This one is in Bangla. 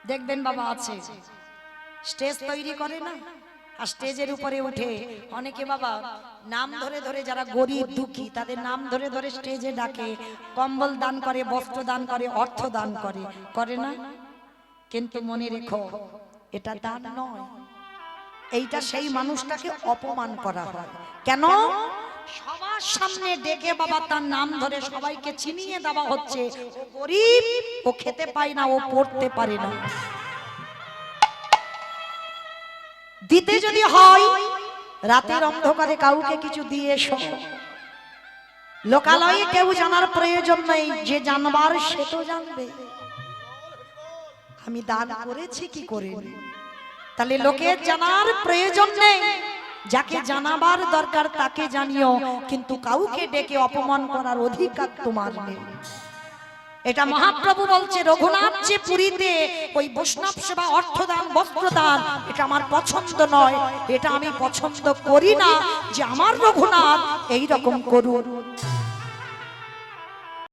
দেখবেন বাবা আছে স্টেজ তৈরি করে না, আর স্টেজের উপরে উঠে অনেকে বাবা নাম ধরে ধরে, যারা গরিব দুঃখী তাদের নাম ধরে ধরে স্টেজে ডাকে, কম্বল দান করে, বস্ত্র দান করে, অর্থ দান করে, করে না? কিন্তু মনে রেখো, এটা দান নয়, এইটা সেই মানুষটাকে অপমান করা হয়। কেন? সবার সামনে ডেকে বাবা তার নাম ধরে সবাইকে চিনিয়ে দেওয়া হচ্ছে ও গরিব, ও খেতে পায় না, ও পড়তে পারে না। দিতে যদি হয় রাতের অন্ধকারে কাউকে কিছু দিয়ে এসো, লোকালয়ে কেউ জানার প্রয়োজন নেই, যে জানবার সে তো জানবে আমি দান করেছি কি করিনি। তাহলে লোকের জানার প্রয়োজন নেই, যাকে জানাবার দরকার তাকে জানিও, কিন্তু কাউকে ডেকে অপমান করার অধিকার তোমার নেই। এটা মহাপ্রভু বলছে, রঘুনাথ যে পুরীতে ওই বৈষ্ণব সেবা, অর্থদান, বস্ত্রদান, এটা আমার পছন্দ নয়, এটা আমি পছন্দ করি না যে আমার রঘুনাথ এই রকম করুন।